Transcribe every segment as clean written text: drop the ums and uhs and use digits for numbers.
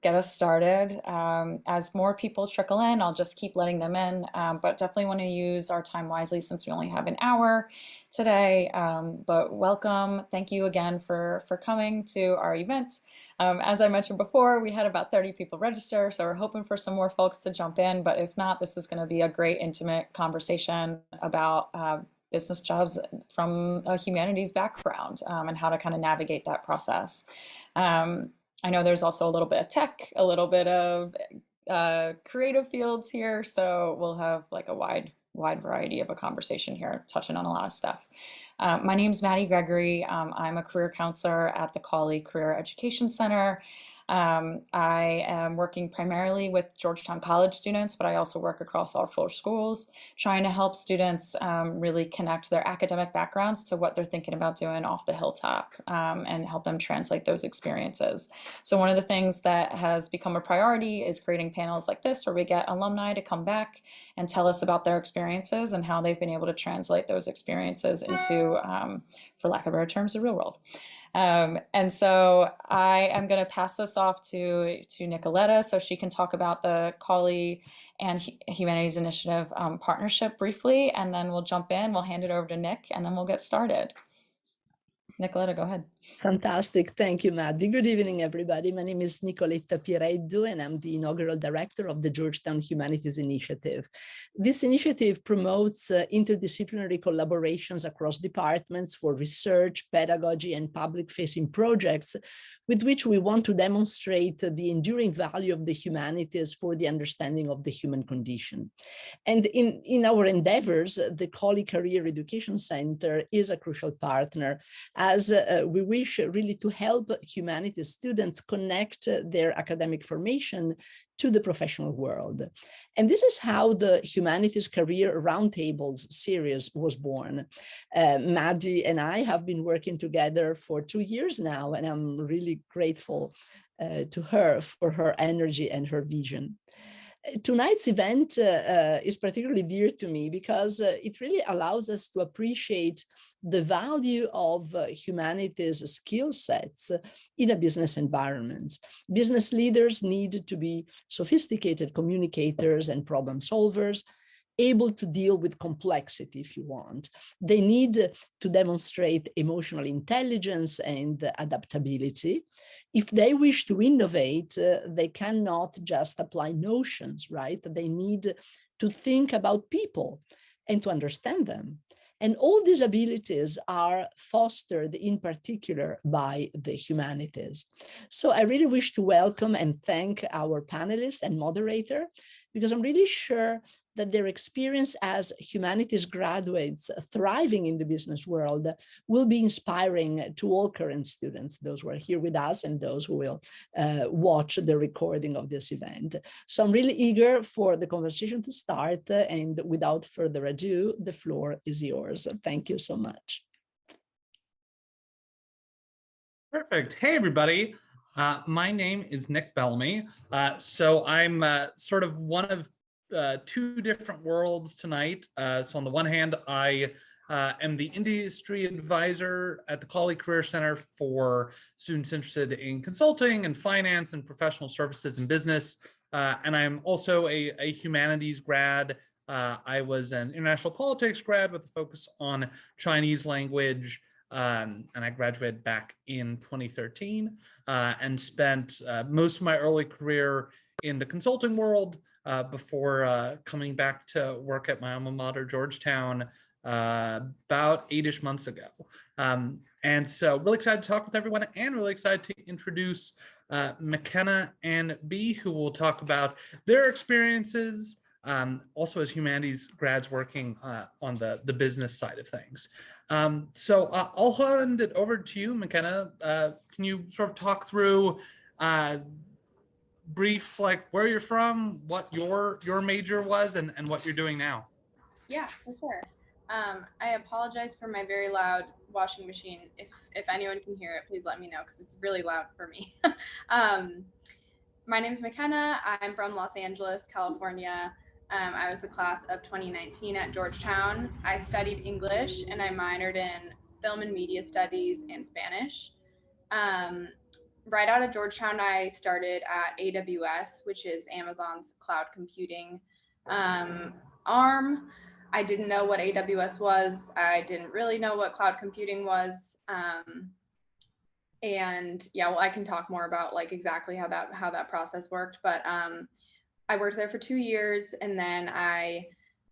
get us started. As more people trickle in, I'll just keep letting them in, but definitely want to use our time wisely since we only have an hour today. But welcome. Thank you again for coming to our event. As I mentioned before, we had about 30 people register, so we're hoping for some more folks to jump in. But if not, this is going to be a great intimate conversation about business jobs from a humanities background and how to kind of navigate that process. I know there's also a little bit of tech, a little bit of creative fields here, so we'll have like a wide variety of a conversation here, touching on a lot of stuff. My name's Maddie Gregory. I'm a career counselor at the Cawley Career Education Center. I am working primarily with Georgetown College students, but I also work across all 4 schools, trying to help students really connect their academic backgrounds to what they're thinking about doing off the Hilltop and help them translate those experiences. So one of the things that has become a priority is creating panels like this where we get alumni to come back and tell us about their experiences and how they've been able to translate those experiences into, for lack of better terms, the real world. And so I am going to pass this off to Nicoletta so she can talk about the Cawley and Humanities Initiative partnership briefly, and then we'll jump in, we'll hand it over to Nick, and then we'll get started. Nicoletta, go ahead. Fantastic. Thank you, Maddie. Good evening, everybody. My name is Nicoletta Pireddu, and I'm the inaugural director of the Georgetown Humanities Initiative. This initiative promotes interdisciplinary collaborations across departments for research, pedagogy, and public-facing projects with which we want to demonstrate the enduring value of the humanities for the understanding of the human condition. And in our endeavors, the Cawley Career Education Center is a crucial partner, as we wish really to help humanities students connect their academic formation to the professional world. And this is how the Humanities Career Roundtables series was born. Maddie and I have been working together for 2 years now, and I'm really grateful to her for her energy and her vision. Tonight's event is particularly dear to me because it really allows us to appreciate the value of humanities skill sets in a business environment. Business leaders need to be sophisticated communicators and problem solvers, able to deal with complexity, if you want. They need to demonstrate emotional intelligence and adaptability. If they wish to innovate, they cannot just apply notions, right? They need to think about people and to understand them. And all these abilities are fostered in particular by the humanities. So I really wish to welcome and thank our panelists and moderator, because I'm really sure that their experience as humanities graduates thriving in the business world will be inspiring to all current students, those who are here with us and those who will watch the recording of this event. So I'm really eager for the conversation to start, and without further ado, the floor is yours. Thank you so much. Perfect. Hey, everybody. My name is Nick Bellamy. So I'm sort of one of 2 different worlds tonight. So on the one hand, I am the industry advisor at the Cawley Career Center for students interested in consulting and finance and professional services and business. And I'm also a humanities grad. I was an international politics grad with a focus on Chinese language. And I graduated back in 2013 and spent most of my early career in the consulting world before coming back to work at my alma mater, Georgetown, about 8-ish months ago. And so really excited to talk with everyone and really excited to introduce McKenna and B, who will talk about their experiences also as humanities grads working on the business side of things. So I'll hand it over to you, McKenna. Can you sort of talk through brief, like where you're from, what your major was, and what you're doing now? Yeah, for sure. I apologize for my very loud washing machine. If anyone can hear it, please let me know because it's really loud for me. My name is McKenna. I'm from Los Angeles, California. I was the class of 2019 at Georgetown. I studied English and I minored in film and media studies and Spanish. right out of Georgetown, I started at AWS, which is Amazon's cloud computing arm. I didn't know what AWS was. I didn't really know what cloud computing was. And yeah, well, I can talk more about like exactly how that process worked. But I worked there for 2 years, and then I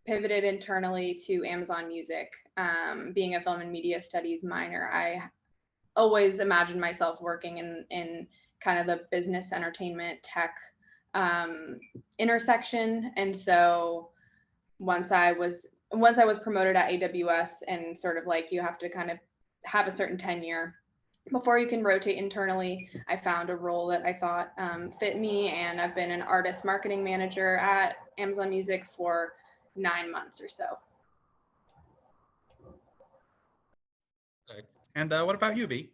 pivoted internally to Amazon Music. Being a film and media studies minor, I always imagined myself working in kind of the business, entertainment, tech intersection. And so once I was promoted at AWS, and sort of like you have to kind of have a certain tenure before you can rotate internally, I found a role that I thought fit me, and I've been an artist marketing manager at Amazon Music for 9 months or so. And what about you, B?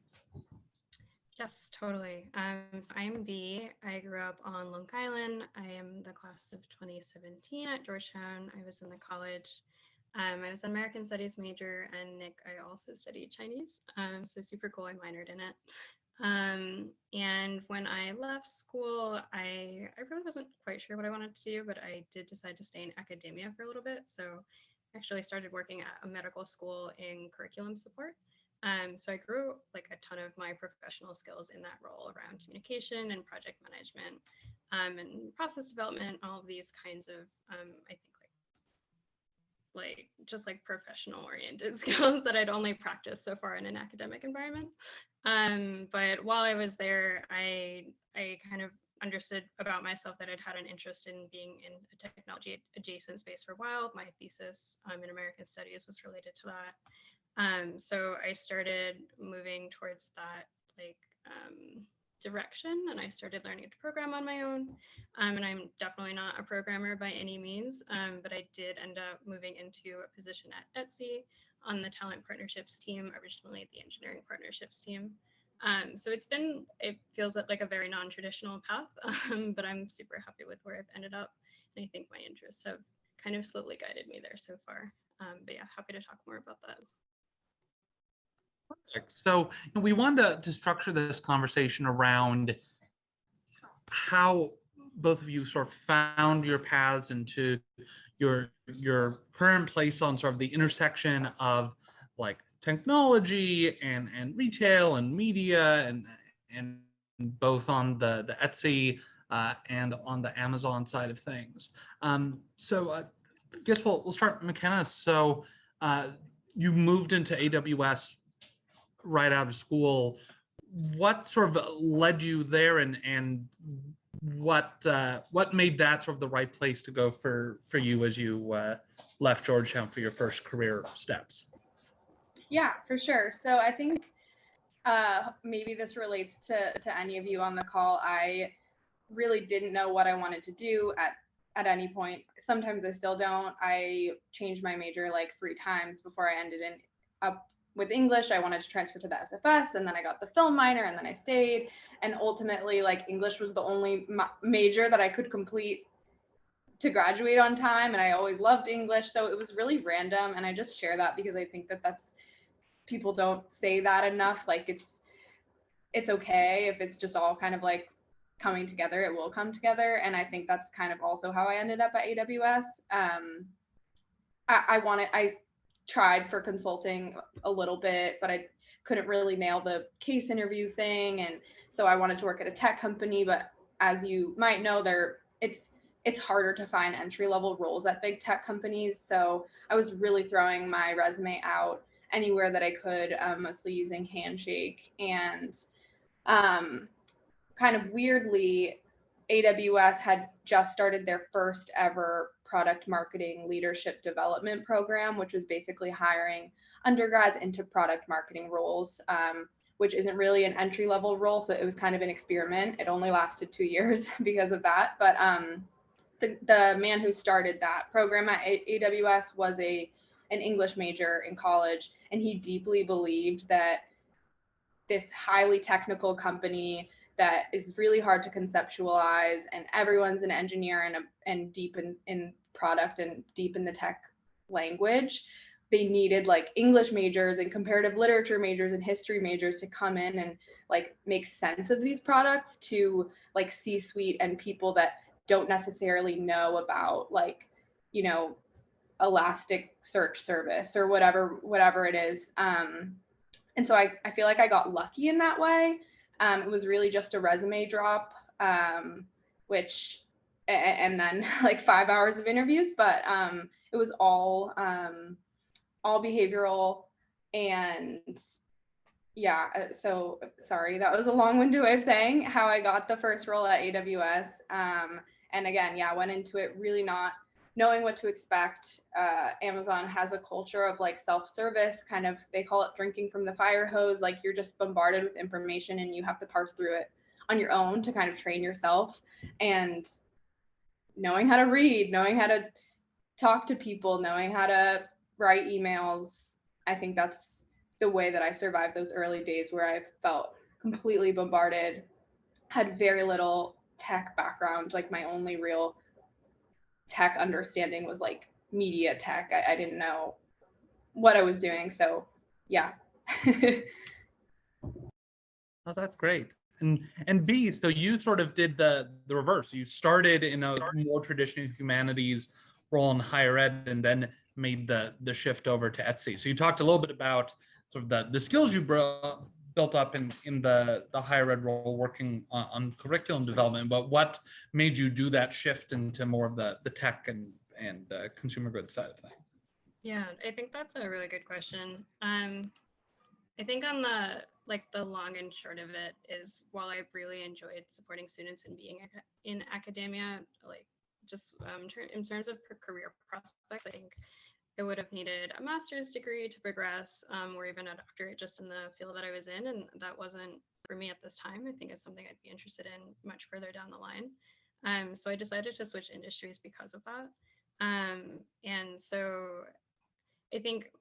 Yes, totally. So I'm B. I grew up on Long Island. I am the class of 2017 at Georgetown. I was in the college. I was an American Studies major, and Nick, I also studied Chinese. So super cool. I minored in it. And when I left school, I really wasn't quite sure what I wanted to do, but I did decide to stay in academia for a little bit. So I actually started working at a medical school in curriculum support. So I grew like a ton of my professional skills in that role around communication and project management, and process development, all of these kinds of, I think like just like professional oriented skills that I'd only practiced so far in an academic environment. But while I was there, I kind of understood about myself that I'd had an interest in being in a technology adjacent space for a while. My thesis in American Studies was related to that. So I started moving towards that like direction, and I started learning to program on my own. And I'm definitely not a programmer by any means, but I did end up moving into a position at Etsy on the talent partnerships team, originally the engineering partnerships team. So it feels like a very non-traditional path, but I'm super happy with where I've ended up. And I think my interests have kind of slowly guided me there so far. But yeah, happy to talk more about that. Perfect. So we wanted to structure this conversation around how both of you sort of found your paths into your current place on sort of the intersection of like technology and retail and media and both on the Etsy and on the Amazon side of things. So I guess we'll start, McKenna. So you moved into AWS right out of school. What sort of led you there, and what made that sort of the right place to go for you as you left Georgetown for your first career steps? Yeah, for sure. So I think maybe this relates to any of you on the call. I really didn't know what I wanted to do at any point. Sometimes I still don't. I changed my major like 3 times before I ended up with English. I wanted to transfer to the SFS, and then I got the film minor, and then I stayed. And ultimately, like, English was the only major that I could complete to graduate on time, and I always loved English. So it was really random, and I just share that because I think that's people don't say that enough. Like, it's okay if it's just all kind of like coming together. It will come together, and I think that's kind of also how I ended up at AWS. I tried for consulting a little bit, but I couldn't really nail the case interview thing. And so I wanted to work at a tech company, but as you might know, it's harder to find entry-level roles at big tech companies. So I was really throwing my resume out anywhere that I could, mostly using Handshake. And kind of weirdly, AWS had just started their first ever product marketing leadership development program, which was basically hiring undergrads into product marketing roles, which isn't really an entry-level role. So it was kind of an experiment. It only lasted 2 years because of that. But the man who started that program at AWS was an English major in college, and he deeply believed that this highly technical company that is really hard to conceptualize, and everyone's an engineer and deep in product and deep in the tech language, they needed like English majors and comparative literature majors and history majors to come in and like make sense of these products to like C-suite and people that don't necessarily know about like, you know, Elasticsearch service or whatever it is. And so I feel like I got lucky in that way. It was really just a resume drop, which, and then like 5 hours of interviews, but it was all behavioral. And yeah, so sorry, that was a long-winded way of saying how I got the first role at AWS. And again, yeah, went into it really not knowing what to expect. Amazon has a culture of like self-service, kind of, they call it drinking from the fire hose. Like you're just bombarded with information and you have to parse through it on your own to kind of train yourself. And knowing how to read, knowing how to talk to people, knowing how to write emails, I think that's the way that I survived those early days where I felt completely bombarded, had very little tech background. Like my only real tech understanding was like media tech. I didn't know what I was doing. So yeah. Oh, that's great. And B, so you sort of did the reverse. You started in a more traditional humanities role in higher ed and then made the shift over to Etsy. So you talked a little bit about sort of the skills you built up in the higher ed role working on curriculum development, but what made you do that shift into more of the tech and consumer goods side of things? Yeah, I think that's a really good question. I think on the long and short of it is, while I really enjoyed supporting students and being in academia, like just in terms of career prospects, I think I would have needed a master's degree to progress, or even a doctorate just in the field that I was in, and that wasn't for me at this time. I think it's something I'd be interested in much further down the line. So I decided to switch industries because of that. And so I think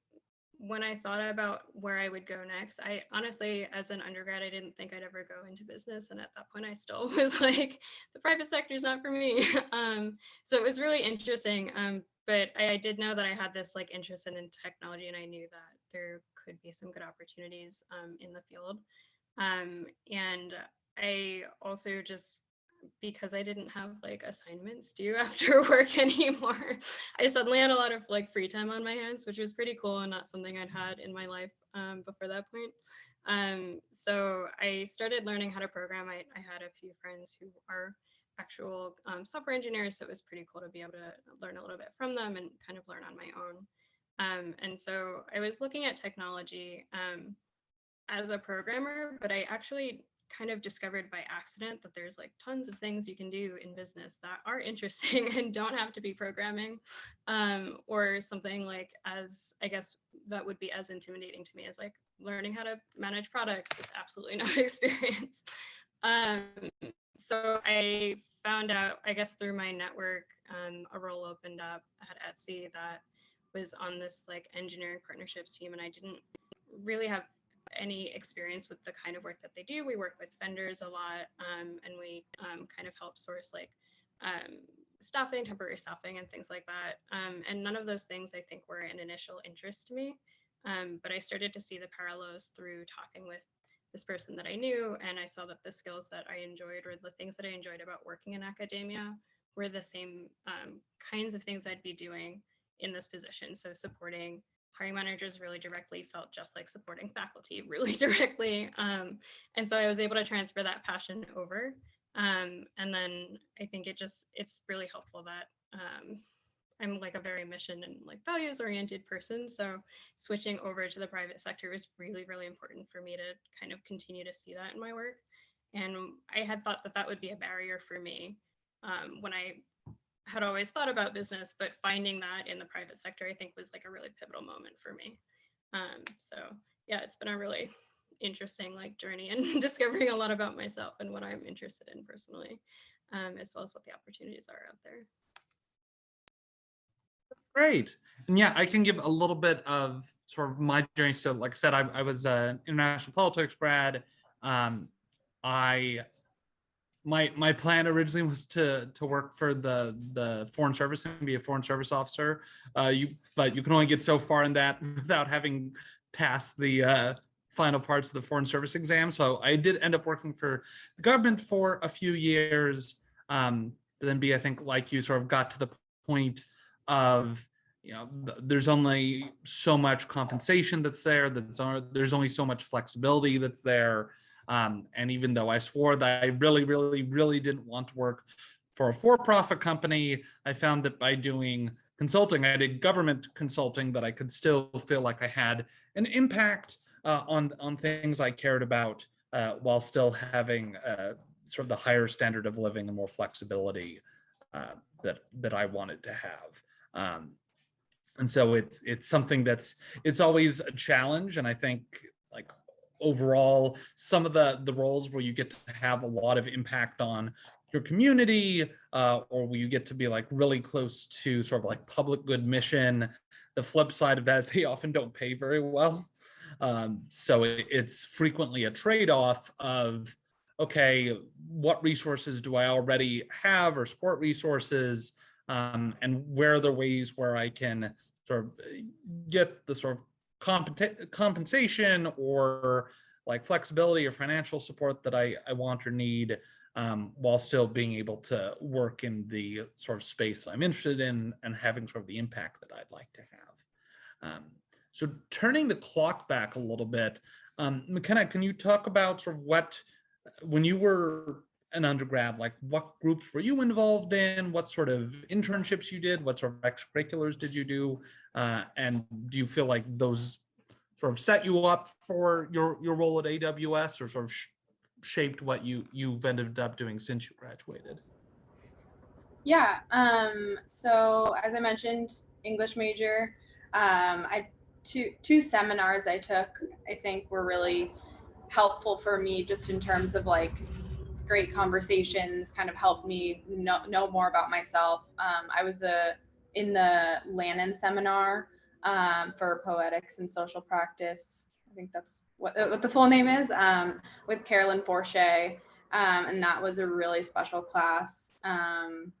when I thought about where I would go next, I honestly, as an undergrad, I didn't think I'd ever go into business. And at that point, I still was like, the private sector is not for me. So it was really interesting. But I did know that I had this like interest in technology, and I knew that there could be some good opportunities in the field. And I also just, because I didn't have like assignments due after work anymore, I suddenly had a lot of like free time on my hands, which was pretty cool and not something I'd had in my life before that point. So I started learning how to program. I had a few friends who are actual software engineers, so it was pretty cool to be able to learn a little bit from them and kind of learn on my own. And so I was looking at technology as a programmer, but I actually kind of discovered by accident that there's like tons of things you can do in business that are interesting and don't have to be programming, or something like, as I guess that would be as intimidating to me as like learning how to manage products with absolutely no experience. So I found out, I guess through my network, a role opened up at Etsy that was on this like engineering partnerships team, and I didn't really have any experience with the kind of work that they do. We work with vendors a lot, and we kind of help source like staffing, temporary staffing, and things like that. And none of those things I think were an initial interest to me. But I started to see the parallels through talking with this person that I knew, and I saw that the skills that I enjoyed, or the things that I enjoyed about working in academia, were the same kinds of things I'd be doing in this position. So supporting hiring managers really directly felt just like supporting faculty really directly. And so I was able to transfer that passion over. And then I think it's really helpful that I'm like a very mission and like values oriented person. So switching over to the private sector was really, really important for me to kind of continue to see that in my work. And I had thought that that would be a barrier for me when I had always thought about business, but finding that in the private sector, I think, was like a really pivotal moment for me. So yeah, it's been a really interesting like journey and discovering a lot about myself and what I'm interested in personally, as well as what the opportunities are out there. Great. And yeah, I can give a little bit of sort of my journey. So like I said, I was an international politics grad. I my plan originally was to work for the Foreign Service and be a Foreign Service officer. But you can only get so far in that without having passed the final parts of the Foreign Service exam. So I did end up working for the government for a few years. But then I think like you sort of got to the point of, there's only so much compensation that's there. There's only so much flexibility that's there. And even though I swore that I really, really, really didn't want to work for a for-profit company, I found that by doing consulting, I did government consulting, that I could still feel like I had an impact on things I cared about, while still having sort of the higher standard of living and more flexibility that I wanted to have. And so it's something it's always a challenge. And I think, like, overall, some of the roles where you get to have a lot of impact on your community, or where you get to be like really close to sort of like public good mission, the flip side of that is they often don't pay very well. So it's frequently a trade-off of, okay, what resources do I already have, or support resources, and where are the ways where I can sort of get the sort of compensation or like flexibility or financial support that I want or need, while still being able to work in the sort of space I'm interested in and having sort of the impact that I'd like to have. So turning the clock back a little bit, McKenna, can you talk about sort of when you were an undergrad, like what groups were you involved in? What sort of internships you did? What sort of extracurriculars did you do? And do you feel like those sort of set you up for your role at AWS, or sort of shaped what you've ended up doing since you graduated? Yeah. So as I mentioned, English major. Two seminars I took, I think, were really helpful for me, just in terms of like great conversations, kind of helped me know more about myself. I was in the Lannan seminar for poetics and social practice. I think that's what the full name is, with Carolyn Forche, and that was a really special class. And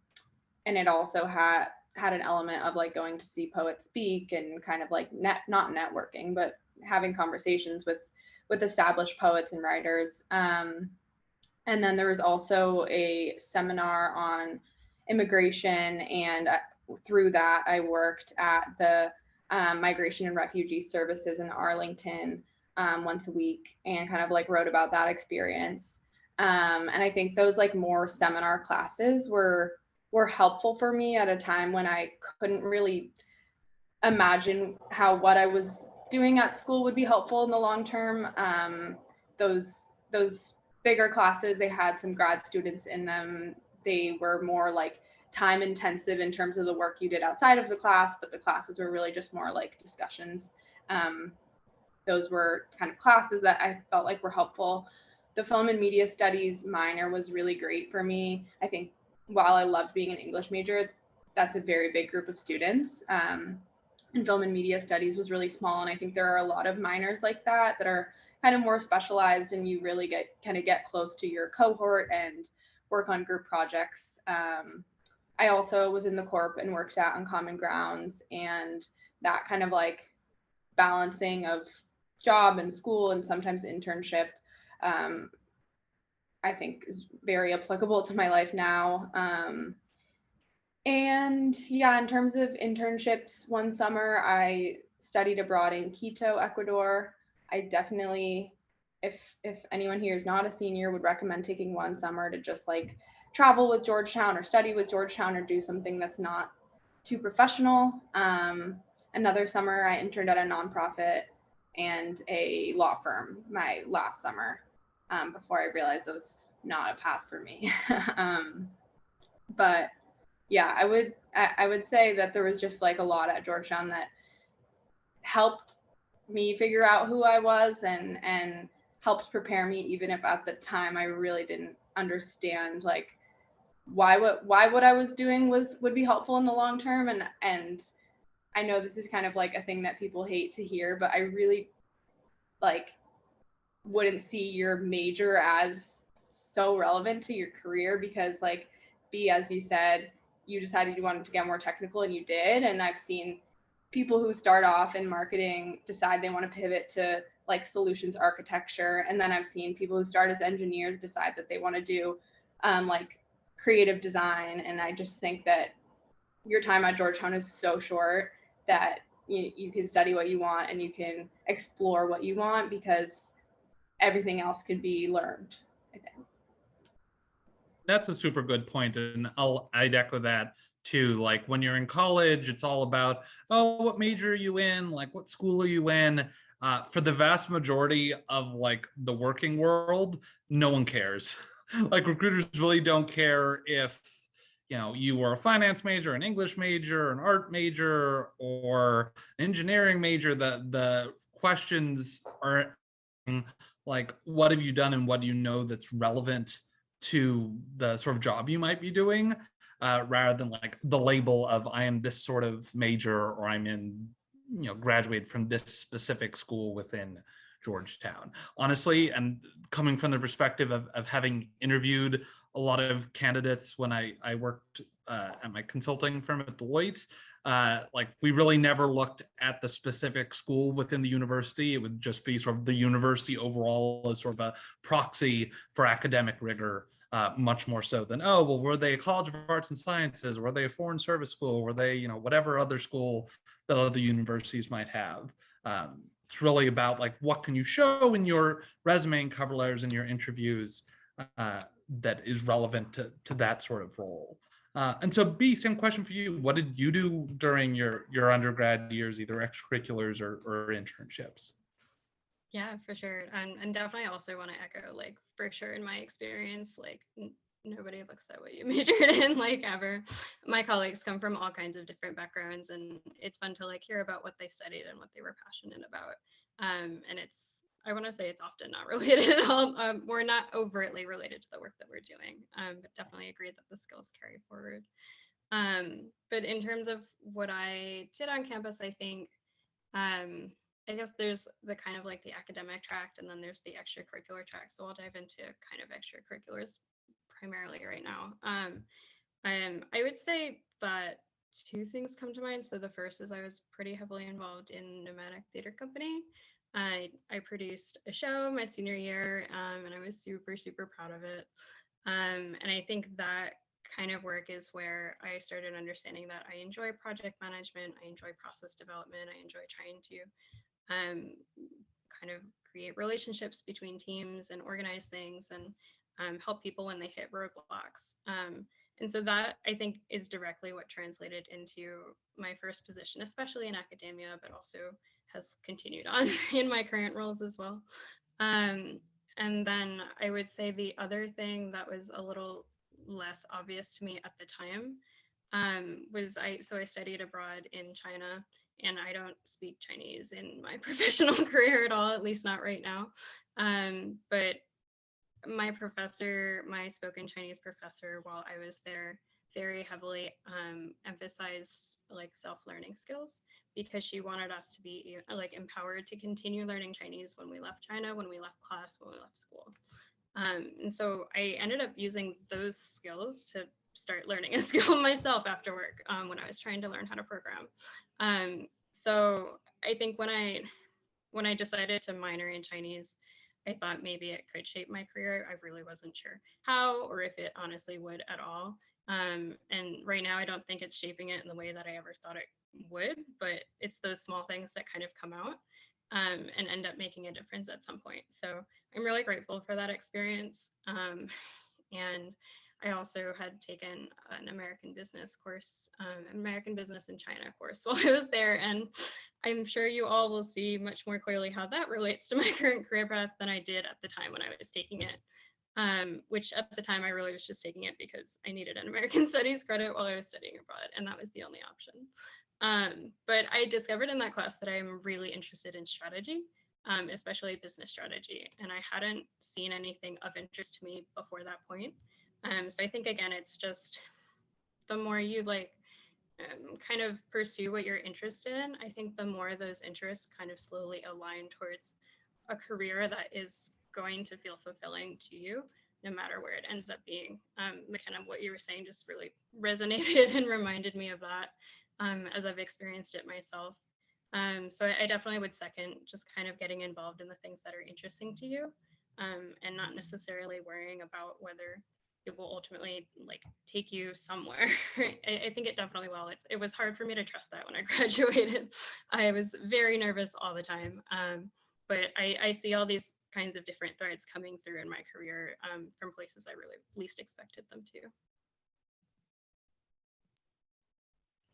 it also had an element of like going to see poets speak and kind of like not networking, but having conversations with established poets and writers. And then there was also a seminar on immigration, and through that I worked at the Migration and Refugee Services in Arlington once a week, and kind of like wrote about that experience. And I think those like more seminar classes were helpful for me at a time when I couldn't really imagine how what I was doing at school would be helpful in the long term. Those bigger classes, they had some grad students in them. They were more like time intensive in terms of the work you did outside of the class, but the classes were really just more like discussions. Those were kind of classes that I felt like were helpful. The film and media studies minor was really great for me. I think while I loved being an English major, that's a very big group of students. And film and media studies was really small. And I think there are a lot of minors like that are kind of more specialized, and you really get close to your cohort and work on group projects. I also was in the corp and worked at Uncommon Grounds, and that kind of like balancing of job and school and sometimes internship, I think is very applicable to my life now. And yeah, in terms of internships, one summer I studied abroad in Quito, Ecuador. I definitely, if anyone here is not a senior, would recommend taking one summer to just like travel with Georgetown or study with Georgetown or do something that's not too professional. Another summer I interned at a nonprofit and a law firm my last summer, before I realized that was not a path for me. But yeah, I would say that there was just like a lot at Georgetown that helped me figure out who I was and helped prepare me, even if at the time I really didn't understand like why what I was doing would be helpful in the long term. And I know this is kind of like a thing that people hate to hear, but I really like wouldn't see your major as so relevant to your career because like B, as you said, you decided you wanted to get more technical and you did. And I've seen people who start off in marketing decide they want to pivot to like solutions architecture. And then I've seen people who start as engineers decide that they want to do like creative design. And I just think that your time at Georgetown is so short that you can study what you want and you can explore what you want because everything else could be learned, I think. That's a super good point, and I'd echo that too. Like when you're in college, it's all about, oh, what major are you in? Like what school are you in? For the vast majority of like the working world, no one cares. Like recruiters really don't care if you were a finance major, an English major, an art major, or an engineering major. The questions are like, what have you done and what do you know that's relevant to the sort of job you might be doing, rather than like the label of I am this sort of major or I'm in, graduated from this specific school within Georgetown. Honestly, and coming from the perspective of having interviewed a lot of candidates when I worked at my consulting firm at Deloitte, like we really never looked at the specific school within the university. It would just be sort of the university overall as sort of a proxy for academic rigor, much more so than, oh, well, were they a College of Arts and Sciences? Were they a foreign service school? Were they, whatever other school that other universities might have? It's really about like, what can you show in your resume and cover letters and your interviews that is relevant to that sort of role. And so B, same question for you. What did you do during your undergrad years, either extracurriculars or internships? Yeah, for sure. And definitely also want to echo, like, for sure in my experience, like nobody looks at what you majored in, like ever. My colleagues come from all kinds of different backgrounds, and it's fun to like hear about what they studied and what they were passionate about. And I want to say it's often not related at all. We're not overtly related to the work that we're doing, but definitely agree that the skills carry forward. But in terms of what I did on campus, I think, I guess there's the kind of like the academic track, and then there's the extracurricular track. So I'll dive into kind of extracurriculars primarily right now. I would say that two things come to mind. So the first is I was pretty heavily involved in Nomadic Theater Company. I produced a show my senior year, and I was super, super proud of it. And I think that kind of work is where I started understanding that I enjoy project management, I enjoy process development, I enjoy trying to kind of create relationships between teams and organize things and help people when they hit roadblocks. And so that, I think, is directly what translated into my first position, especially in academia, but also has continued on in my current roles as well. And then I would say the other thing that was a little less obvious to me at the time was I studied abroad in China, and I don't speak Chinese in my professional career at all, at least not right now. But my professor, my spoken Chinese professor, while I was there, very heavily emphasized like self-learning skills, because she wanted us to be like empowered to continue learning Chinese when we left China, when we left class, when we left school. And so I ended up using those skills to start learning a skill myself after work, when I was trying to learn how to program. So I think when I decided to minor in Chinese, I thought maybe it could shape my career. I really wasn't sure how, or if it honestly would at all. And right now, I don't think it's shaping it in the way that I ever thought it would, but it's those small things that kind of come out and end up making a difference at some point. So I'm really grateful for that experience. And I also had taken an American business course, American business in China course while I was there. And I'm sure you all will see much more clearly how that relates to my current career path than I did at the time when I was taking it. Which at the time I really was just taking it because I needed an American studies credit while I was studying abroad, and that was the only option. But I discovered in that class that I'm really interested in strategy, especially business strategy, and I hadn't seen anything of interest to me before that point. So I think, again, it's just the more you kind of pursue what you're interested in, I think the more those interests kind of slowly align towards a career that is going to feel fulfilling to you. no matter where it ends up being. McKenna, what you were saying just really resonated and reminded me of that, as I've experienced it myself. So I definitely would second just kind of getting involved in the things that are interesting to you, and not necessarily worrying about whether it will ultimately like take you somewhere. I think it definitely will. It was hard for me to trust that when I graduated. I was very nervous all the time. But I see all these kinds of different threads coming through in my career, from places I really least expected them to.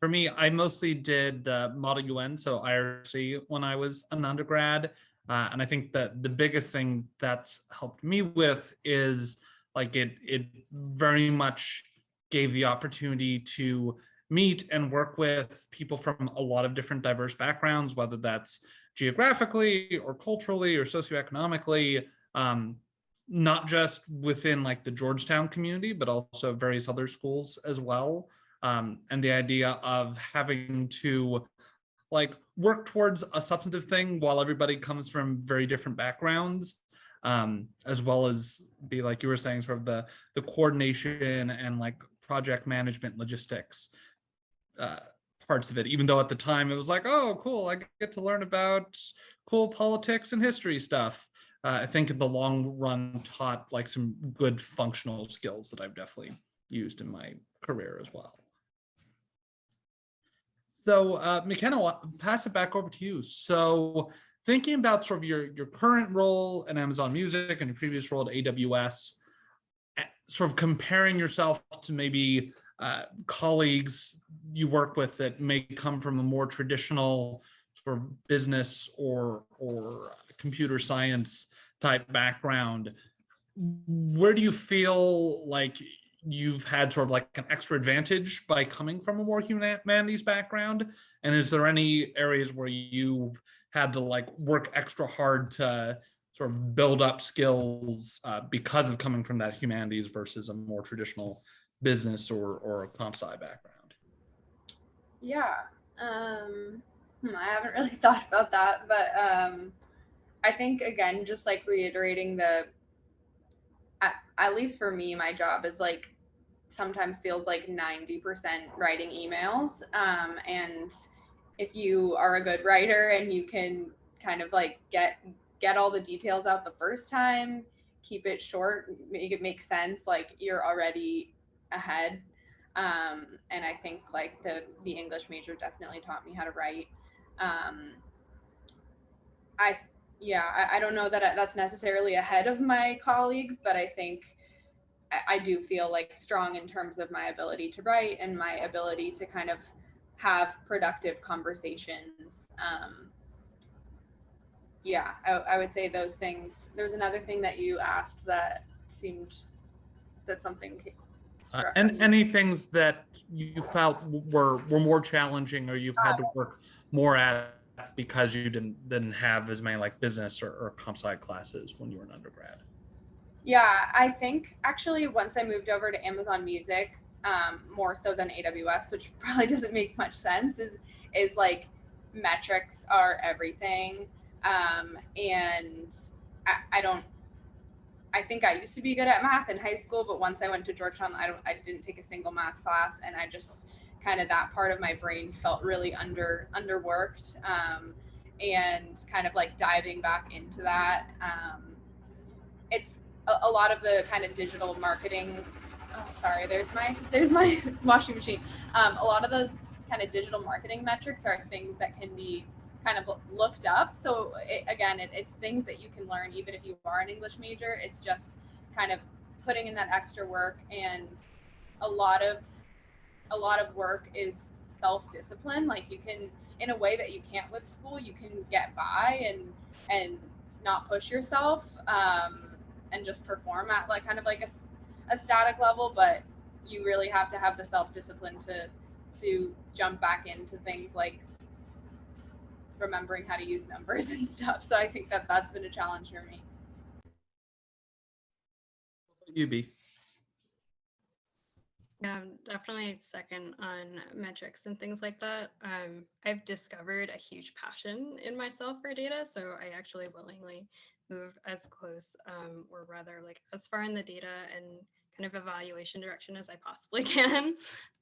For me, I mostly did Model UN, so IRC, when I was an undergrad. And I think that the biggest thing that's helped me with is like it very much gave the opportunity to meet and work with people from a lot of different diverse backgrounds, whether that's geographically or culturally or socioeconomically, not just within like the Georgetown community, but also various other schools as well. And the idea of having to like work towards a substantive thing while everybody comes from very different backgrounds, as well as be like you were saying, sort of the coordination and like project management logistics parts of it, even though at the time it was like, oh, cool, I get to learn about cool politics and history stuff. I think in the long run taught like some good functional skills that I've definitely used in my career as well. So McKenna, I'll pass it back over to you. So thinking about sort of your current role in Amazon Music and your previous role at AWS, sort of comparing yourself to maybe colleagues you work with that may come from a more traditional sort of business or computer science type background, where do you feel like you've had sort of like an extra advantage by coming from a more humanities background? And is there any areas where you've had to like work extra hard to sort of build up skills because of coming from that humanities versus a more traditional business or comp sci background? Yeah, I haven't really thought about that, but I think again, just like reiterating at least for me, my job is like sometimes feels like 90% writing emails. And if you are a good writer and you can kind of like get all the details out the first time, keep it short, make it make sense, like you're already ahead. And I think like the English major definitely taught me how to write. I I don't know that that's necessarily ahead of my colleagues, but I think I do feel like strong in terms of my ability to write and my ability to kind of have productive conversations. I would say those things. There's another thing that you asked that seemed that something struck And me. any things that you felt were more challenging or you've had to work more at because you didn't have as many like business or comp sci classes when you were an undergrad? Yeah, I think actually once I moved over to Amazon Music, more so than AWS, which probably doesn't make much sense, is like metrics are everything. And I don't. I think I used to be good at math in high school, but once I went to Georgetown, I didn't take a single math class, and I just kind of that part of my brain felt really underworked. And kind of like diving back into that. It's a lot of the kind of digital marketing. Oh, sorry, there's my washing machine. A lot of those kind of digital marketing metrics are things that can be kind of looked up. So it's things that you can learn even if you are an English major. It's just kind of putting in that extra work, and a lot of work is self-discipline. Like you can, in a way that you can't with school, you can get by and not push yourself, and just perform at like kind of like a static level, but you really have to have the self-discipline to jump back into things like remembering how to use numbers and stuff. So I think that that's been a challenge for me. You be. Yeah, definitely second on metrics and things like that. I've discovered a huge passion in myself for data, so I actually willingly move as close or rather like as far in the data and kind of evaluation direction as I possibly can.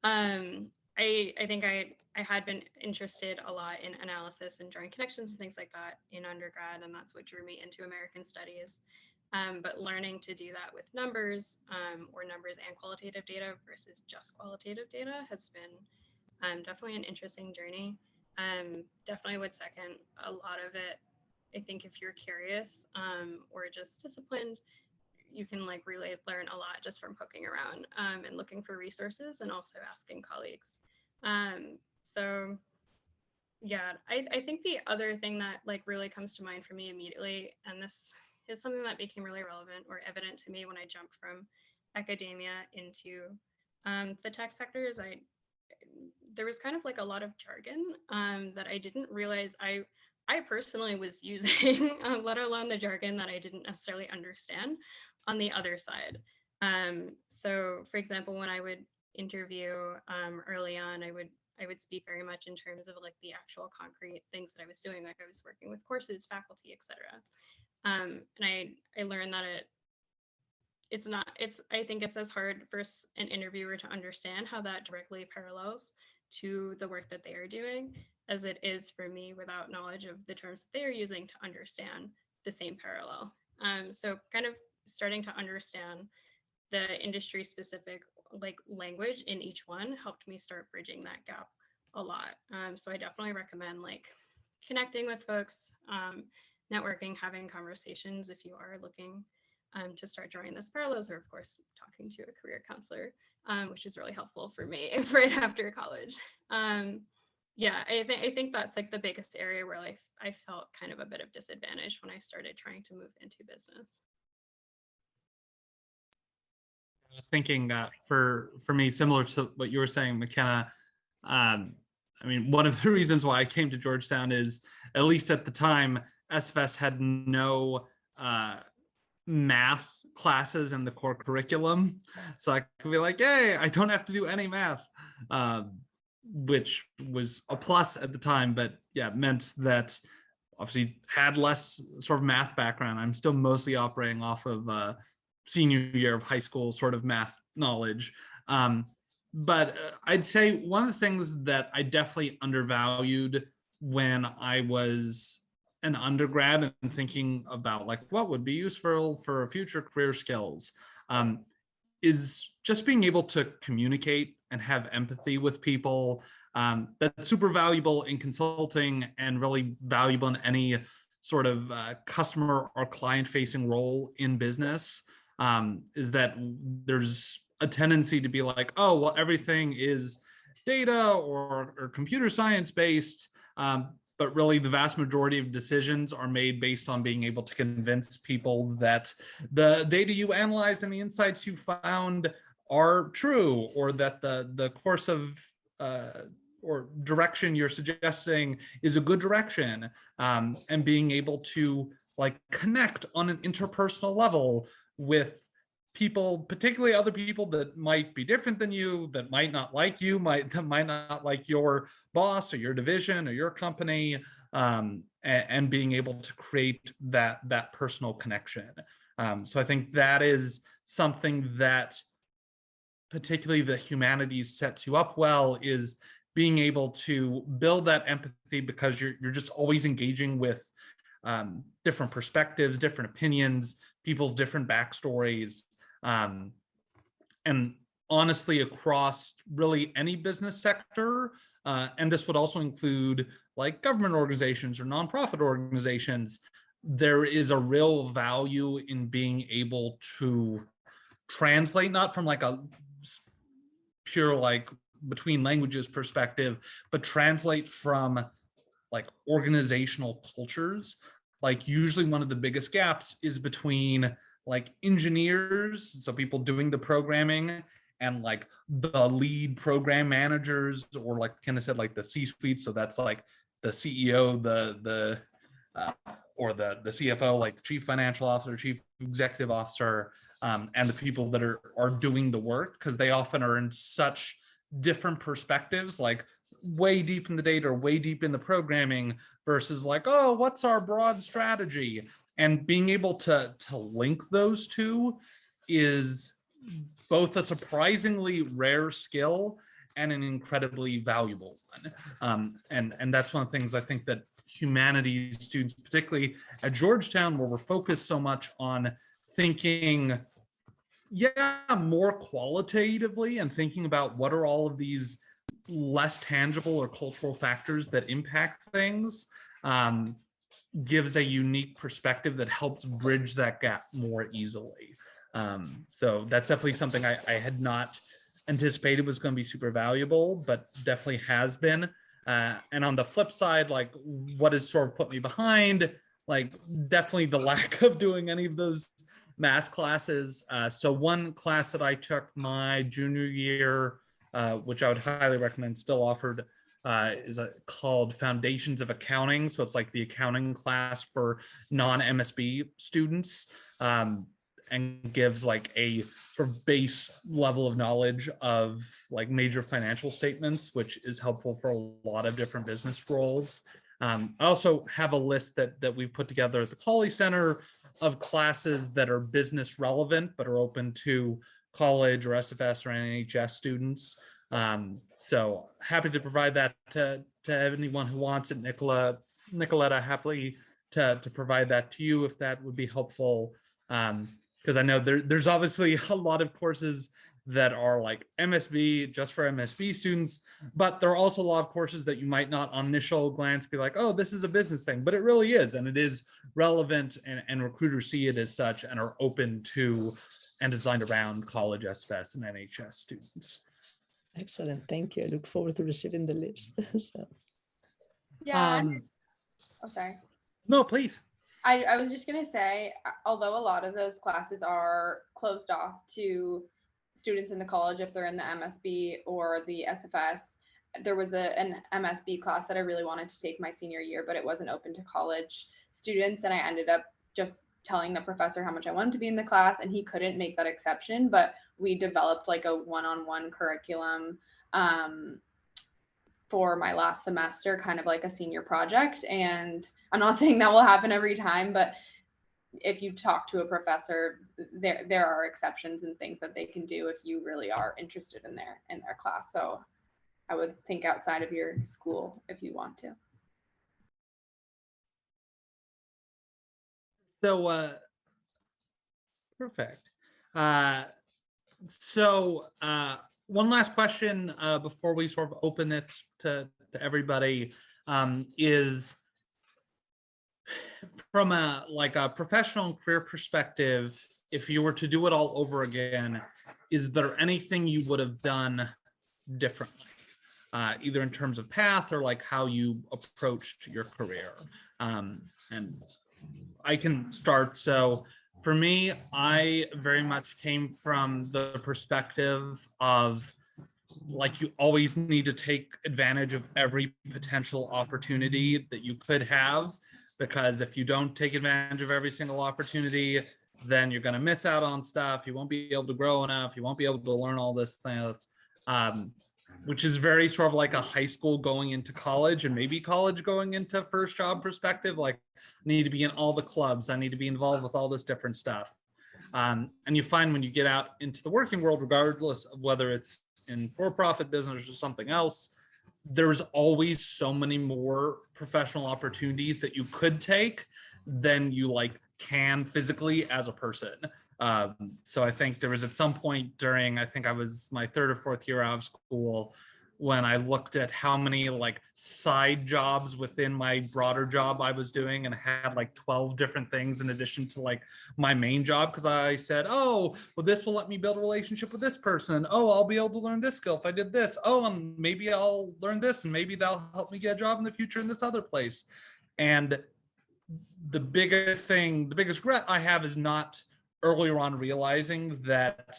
I think I had been interested a lot in analysis and drawing connections and things like that in undergrad, and that's what drew me into American Studies. But learning to do that with numbers or numbers and qualitative data versus just qualitative data has been definitely an interesting journey. Definitely would second a lot of it. I think if you're curious or just disciplined, you can like really learn a lot just from poking around and looking for resources and also asking colleagues. So yeah, I think the other thing that like really comes to mind for me immediately, and this is something that became really relevant or evident to me when I jumped from academia into the tech sector, is there was kind of like a lot of jargon that I didn't realize I personally was using, let alone the jargon that I didn't necessarily understand on the other side. So for example, when I would interview early on, I would speak very much in terms of like the actual concrete things that I was doing, like I was working with courses, faculty, etc. And I learned that I think it's as hard for an interviewer to understand how that directly parallels to the work that they are doing as it is for me without knowledge of the terms that they are using to understand the same parallel. So kind of starting to understand the industry specific like language in each one helped me start bridging that gap a lot. So I definitely recommend like connecting with folks, networking, having conversations if you are looking to start drawing those parallels, or of course talking to a career counselor, which is really helpful for me right after college. Yeah, I think that's like the biggest area where I felt kind of a bit of disadvantage when I started trying to move into business. I was thinking for me, similar to what you were saying, McKenna. I mean, one of the reasons why I came to Georgetown is, at least at the time, SFS had no math classes in the core curriculum, so I could be like, "Hey, I don't have to do any math," which was a plus at the time. But yeah, it meant that obviously had less sort of math background. I'm still mostly operating off of senior year of high school sort of math knowledge. But I'd say one of the things that I definitely undervalued when I was an undergrad and thinking about like what would be useful for future career skills is just being able to communicate and have empathy with people. That's super valuable in consulting and really valuable in any sort of customer or client facing role in business. Is that there's a tendency to be like, oh, well, everything is data or computer science based. But really the vast majority of decisions are made based on being able to convince people that the data you analyzed and the insights you found are true, or that the course of or direction you're suggesting is a good direction, and being able to like connect on an interpersonal level with people, particularly other people that might be different than you, that might not like you, that might not like your boss or your division or your company, and being able to create that personal connection. So I think that is something that particularly the humanities sets you up well, is being able to build that empathy, because you're just always engaging with different perspectives, different opinions, people's different backstories. And honestly, across really any business sector, and this would also include like government organizations or nonprofit organizations, there is a real value in being able to translate, not from like a pure like between languages perspective, but translate from like organizational cultures. Like usually one of the biggest gaps is between like engineers, so people doing the programming, and like the lead program managers, or like kind of said like the C-suite. So that's like the CEO, or the CFO, like chief financial officer, chief executive officer, and the people that are doing the work, because they often are in such different perspectives, like way deep in the data or way deep in the programming, versus like, oh, what's our broad strategy? And being able to link those two is both a surprisingly rare skill and an incredibly valuable one. And that's one of the things I think that humanities students, particularly at Georgetown, where we're focused so much on thinking, more qualitatively and thinking about what are all of these less tangible or cultural factors that impact things, gives a unique perspective that helps bridge that gap more easily. So that's definitely something I had not anticipated was going to be super valuable, but definitely has been. And on the flip side, like what has sort of put me behind, like definitely the lack of doing any of those math classes. So one class that I took my junior year, which I would highly recommend, still offered, is called Foundations of Accounting. So it's like the accounting class for non-MSB students, and gives like a sort of base level of knowledge of like major financial statements, which is helpful for a lot of different business roles. I also have a list that we've put together at the Cawley Center of classes that are business relevant, but are open to college or SFS or NHS students. So happy to provide that to anyone who wants it. Nicoletta, happily to provide that to you if that would be helpful. Because I know there's obviously a lot of courses that are like MSB, just for MSB students, but there are also a lot of courses that you might not on initial glance be like, oh, this is a business thing, but it really is, and it is relevant, and recruiters see it as such and are open to and designed around college, SFS, and NHS students. Excellent, thank you. I look forward to receiving the list. So. Yeah. Oh, sorry. No, please. I was just going to say, although a lot of those classes are closed off to students in the college, if they're in the MSB or the SFS, there was an MSB class that I really wanted to take my senior year, but it wasn't open to college students. And I ended up just telling the professor how much I wanted to be in the class, and he couldn't make that exception, but we developed like a one-on-one curriculum for my last semester, kind of like a senior project. And I'm not saying that will happen every time, but if you talk to a professor, there are exceptions and things that they can do if you really are interested in their class. So I would think outside of your school if you want to. So perfect. So one last question before we sort of open it to everybody, is from a professional and career perspective, if you were to do it all over again, is there anything you would have done differently, either in terms of path or like how you approached your career? And I can start. So for me, I very much came from the perspective of like you always need to take advantage of every potential opportunity that you could have, because if you don't take advantage of every single opportunity, then you're going to miss out on stuff. You won't be able to grow enough. You won't be able to learn all this thing, which is very sort of like a high school going into college, and maybe college going into first job perspective. Like, I need to be in all the clubs. I need to be involved with all this different stuff. And you find when you get out into the working world, regardless of whether it's in for-profit business or something else, there's always so many more professional opportunities that you could take than you like can physically as a person. So I think there was at some point during, I think I was my third or fourth year out of school, when I looked at how many like side jobs within my broader job I was doing, and had like 12 different things in addition to like my main job, because I said, oh, well, this will let me build a relationship with this person. Oh, I'll be able to learn this skill if I did this. Oh, and maybe I'll learn this, and maybe that'll help me get a job in the future in this other place. And the biggest regret I have is not earlier on realizing that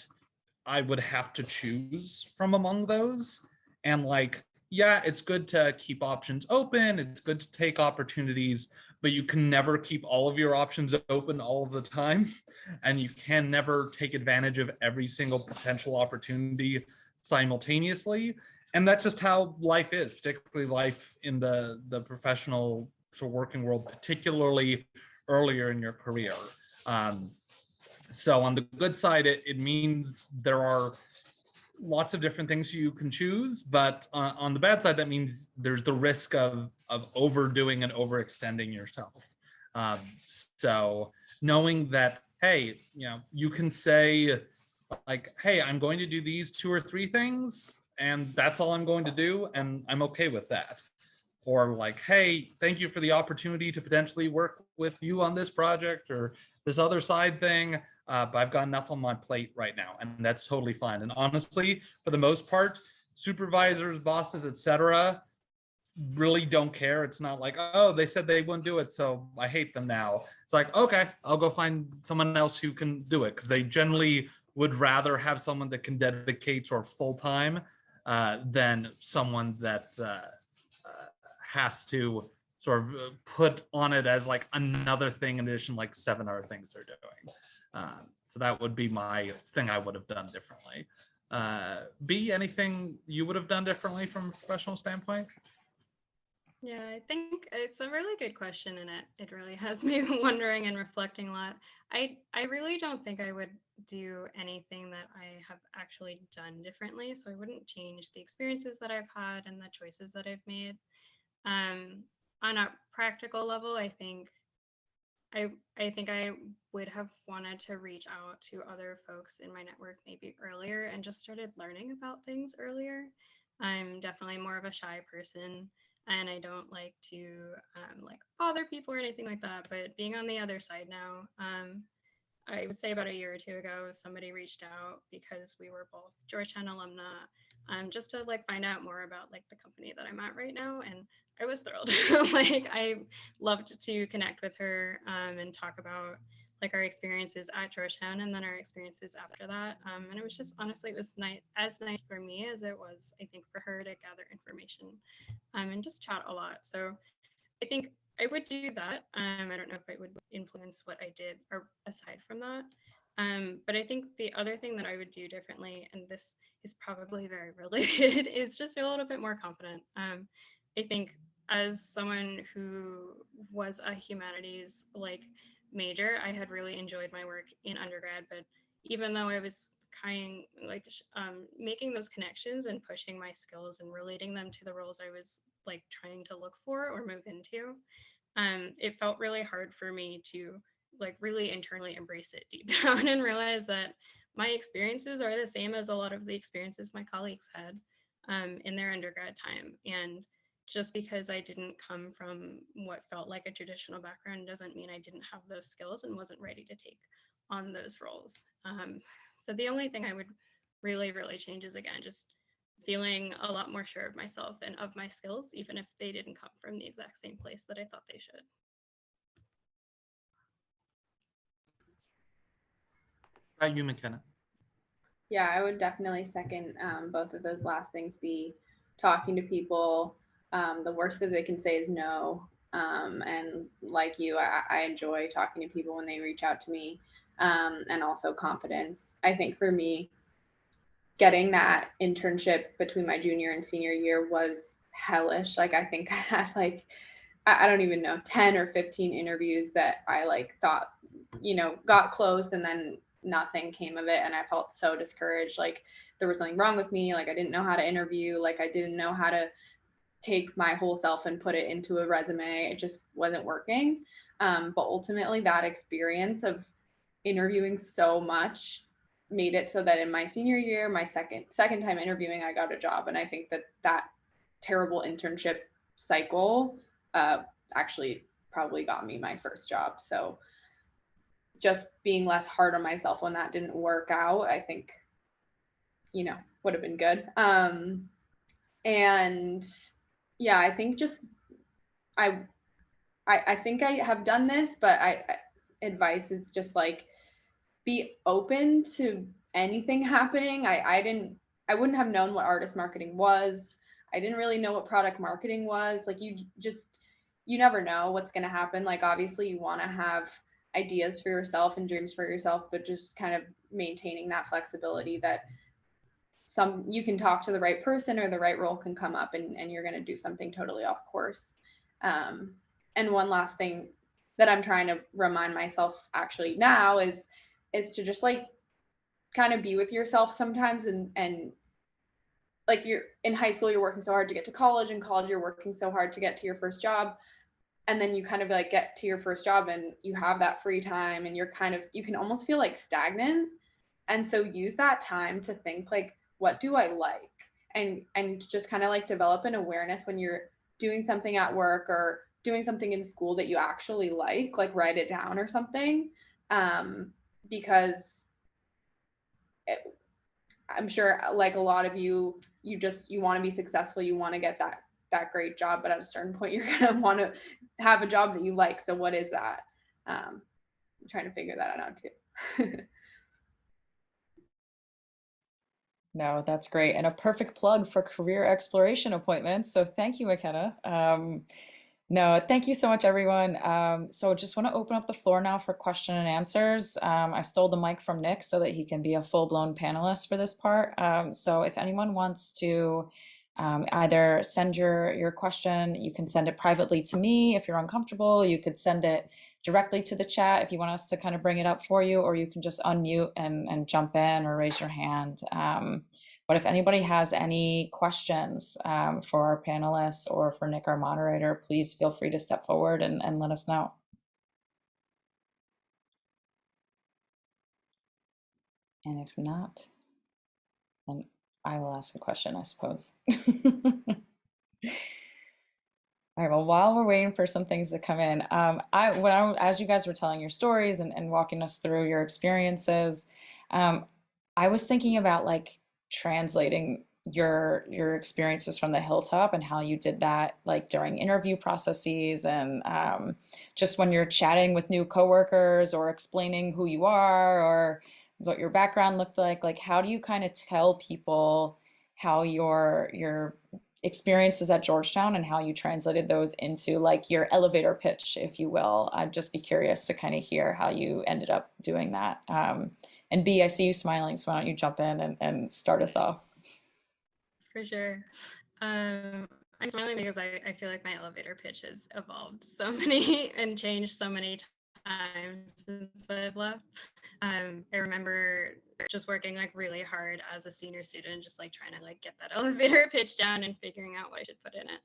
I would have to choose from among those. And like, yeah, it's good to keep options open. It's good to take opportunities, but you can never keep all of your options open all of the time. And you can never take advantage of every single potential opportunity simultaneously. And that's just how life is, particularly life in the professional sort of working world, particularly earlier in your career. So on the good side, it means there are lots of different things you can choose, but on the bad side, that means there's the risk of overdoing and overextending yourself. So knowing that, hey, you can say like, hey, I'm going to do these 2 or 3 things, and that's all I'm going to do, and I'm okay with that. Or like, hey, thank you for the opportunity to potentially work with you on this project or this other side thing, but I've got enough on my plate right now, and that's totally fine. And honestly, for the most part, supervisors, bosses, etc., really don't care. It's not like, oh, they said they wouldn't do it, so I hate them now. It's like, okay, I'll go find someone else who can do it, because they generally would rather have someone that can dedicate sort of full time than someone that has to sort of put on it as like another thing in addition, like 7 other things they're doing. So that would be my thing I would have done differently. B, anything you would have done differently from a professional standpoint? Yeah, I think it's a really good question, and it really has me wondering and reflecting a lot. I really don't think I would do anything that I have actually done differently, so I wouldn't change the experiences that I've had and the choices that I've made. On a practical level, I think I would have wanted to reach out to other folks in my network maybe earlier and just started learning about things earlier. I'm definitely more of a shy person, and I don't like to like bother people or anything like that. But being on the other side now, I would say about a year or 2 ago, somebody reached out because we were both Georgetown alumni, just to like find out more about like the company that I'm at right now. And I was thrilled. Like I loved to connect with her and talk about like our experiences at Georgetown and then our experiences after that. And it was just honestly, it was nice for me as it was, I think, for her to gather information and just chat a lot. So I think I would do that. I don't know if it would influence what I did or aside from that. But I think the other thing that I would do differently, and this is probably very related, is just feel a little bit more confident. I think as someone who was a humanities like major, I had really enjoyed my work in undergrad, but even though I was kind like making those connections and pushing my skills and relating them to the roles I was like trying to look for or move into, it felt really hard for me to like really internally embrace it deep down and realize that my experiences are the same as a lot of the experiences my colleagues had in their undergrad time. And just because I didn't come from what felt like a traditional background doesn't mean I didn't have those skills and wasn't ready to take on those roles. So the only thing I would really change is, again, just feeling a lot more sure of myself and of my skills, even if they didn't come from the exact same place that I thought they should. You, McKenna? Yeah, I would definitely second both of those last things. Be talking to people. The worst that they can say is no. And like you, I enjoy talking to people when they reach out to me, and also confidence. I think for me, getting that internship between my junior and senior year was hellish. Like I think I had like, I don't even know, 10 or 15 interviews that I like thought, got close, and then nothing came of it. And I felt so discouraged. Like there was something wrong with me. Like I didn't know how to interview. Like I didn't know how to take my whole self and put it into a resume. It just wasn't working. But ultimately that experience of interviewing so much made it so that in my senior year, my second time interviewing, I got a job. And I think that terrible internship cycle actually probably got me my first job. So just being less hard on myself when that didn't work out, I think, would have been good. And yeah, I think just I think I have done this, but advice is just like, be open to anything happening. I wouldn't have known what artist marketing was. I didn't really know what product marketing was. Like you never know what's going to happen. Like obviously you want to have ideas for yourself and dreams for yourself, but just kind of maintaining that flexibility that you can talk to the right person or the right role can come up and you're going to do something totally off course. And one last thing that I'm trying to remind myself actually now is to just like kind of be with yourself sometimes, and like you're in high school, you're working so hard to get to college, and college you're working so hard to get to your first job, and then you kind of like get to your first job and you have that free time and you're kind of, you can almost feel like stagnant. And so use that time to think like, what do I like? And just kind of like develop an awareness when you're doing something at work or doing something in school that you actually like write it down or something. Because I'm sure like a lot of you want to be successful, you want to get that great job, but at a certain point you're going to want to have a job that you like. So what is that? I'm trying to figure that out too. No, that's great. And a perfect plug for career exploration appointments. So thank you, McKenna. No, thank you so much, everyone. So just want to open up the floor now for question and answers. I stole the mic from Nick so that he can be a full-blown panelist for this part. So if anyone wants to either send your question, you can send it privately to me if you're uncomfortable. You could send it directly to the chat if you want us to kind of bring it up for you, or you can just unmute and jump in or raise your hand. But if anybody has any questions for our panelists or for Nick, our moderator, please feel free to step forward and let us know. And if not, then I will ask a question, I suppose. All right, well, while we're waiting for some things to come in, as you guys were telling your stories and walking us through your experiences, I was thinking about like translating your experiences from the Hilltop and how you did that like during interview processes and just when you're chatting with new coworkers or explaining who you are or what your background looked like how do you kind of tell people how your experiences at Georgetown and how you translated those into like your elevator pitch, if you will. I'd just be curious to kind of hear how you ended up doing that. And B, I see you smiling, so why don't you jump in and start us off? For sure. I'm smiling because I feel like my elevator pitch has evolved so many and changed so many times since I've left. I remember just working like really hard as a senior student, just like trying to like get that elevator pitch down and figuring out what I should put in it.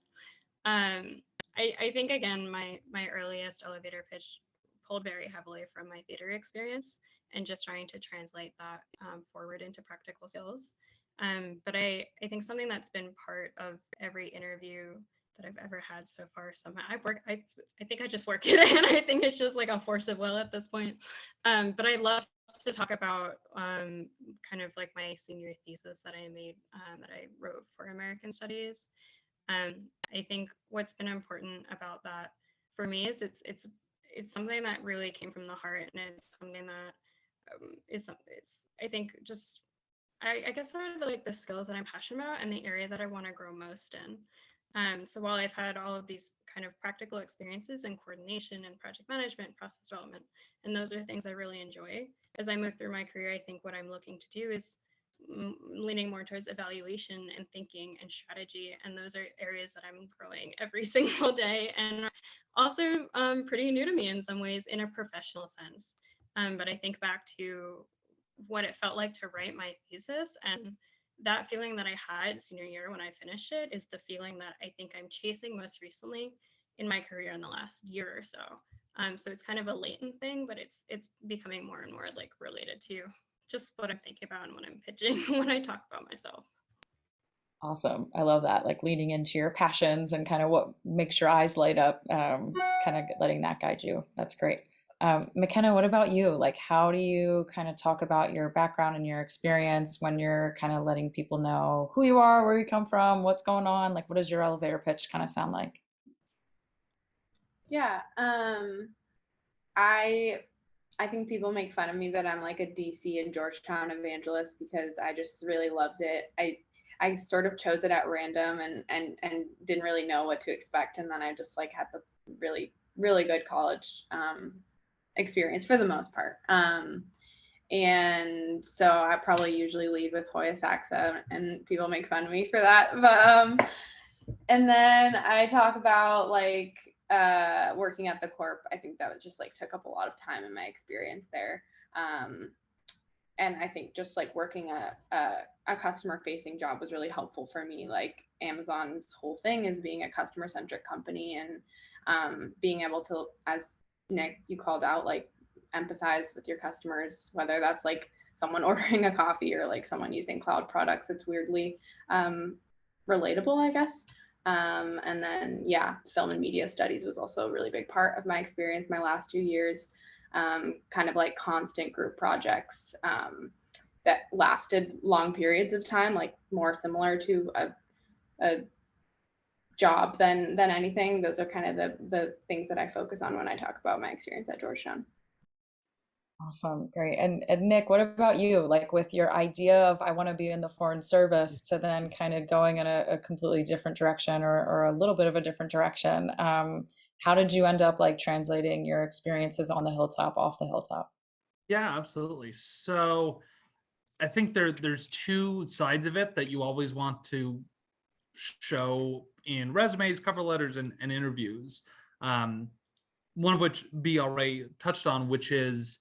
I think again, my earliest elevator pitch pulled very heavily from my theater experience and just trying to translate that forward into practical skills. But I think something that's been part of every interview that I've ever had so far, somehow I think I just work it in. I think it's just like a force of will at this point. But I love to talk about kind of like my senior thesis that I made, that I wrote for American Studies. I think what's been important about that for me is it's something that really came from the heart, and it's something that it's I think just I guess are like the skills that I'm passionate about and the area that I want to grow most in. So while I've had all of these kind of practical experiences in coordination and project management, process development, and those are things I really enjoy, as I move through my career, I think what I'm looking to do is leaning more towards evaluation and thinking and strategy. And those are areas that I'm growing every single day and also pretty new to me in some ways in a professional sense. But I think back to what it felt like to write my thesis, and that feeling that I had senior year when I finished it is the feeling that I think I'm chasing most recently in my career in the last year or so. So it's kind of a latent thing, but it's becoming more and more like related to just what I'm thinking about and what I'm pitching when I talk about myself. Awesome. I love that, like leaning into your passions and kind of what makes your eyes light up, kind of letting that guide you. That's great. McKenna, what about you? Like, how do you kind of talk about your background and your experience when you're kind of letting people know who you are, where you come from, what's going on? Like, what does your elevator pitch kind of sound like? Yeah, I think people make fun of me that I'm like a DC and Georgetown evangelist because I just really loved it. I sort of chose it at random and didn't really know what to expect, and then I just like had the really good college experience for the most part. And so I probably usually lead with Hoya Saxa, and people make fun of me for that. But and then I talk about like working at the corp, I think that was just like took up a lot of time in my experience there. And I think just like working a customer facing job was really helpful for me. Like Amazon's whole thing is being a customer centric company, and being able to, as Nick, you called out, like empathize with your customers, whether that's like someone ordering a coffee or like someone using cloud products. It's weirdly relatable, I guess. And then, yeah, film and media studies was also a really big part of my experience my last 2 years. Kind of like constant group projects that lasted long periods of time, like more similar to a job than anything. Those are kind of the things that I focus on when I talk about my experience at Georgetown. Awesome, great. And Nick, what about you? Like with your idea of I want to be in the foreign service to then kind of going in a completely different direction or a little bit of a different direction. How did you end up like translating your experiences on the hilltop off the hilltop? Yeah, absolutely. So I think there's two sides of it that you always want to show in resumes, cover letters, and interviews. One of which B already touched on, which is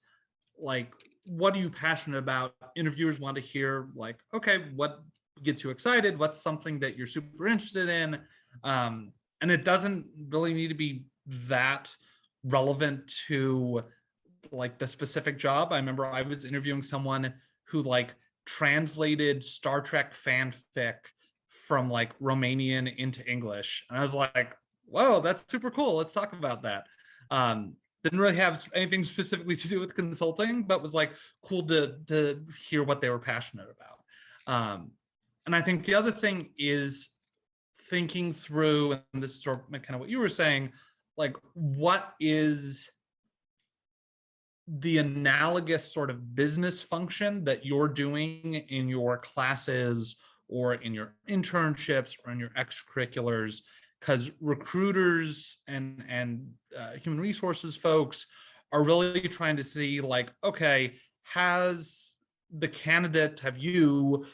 like, what are you passionate about? Interviewers want to hear like, okay, what gets you excited? What's something that you're super interested in? And it doesn't really need to be that relevant to like the specific job. I remember I was interviewing someone who like translated Star Trek fanfic from like Romanian into English. And I was like, whoa, that's super cool. Let's talk about that. Didn't really have anything specifically to do with consulting, but was like cool to hear what they were passionate about. And I think the other thing is thinking through, and this is sort of kind of what you were saying, like what is the analogous sort of business function that you're doing in your classes or in your internships or in your extracurriculars, because recruiters and human resources folks are really trying to see like, okay, has the candidate, have you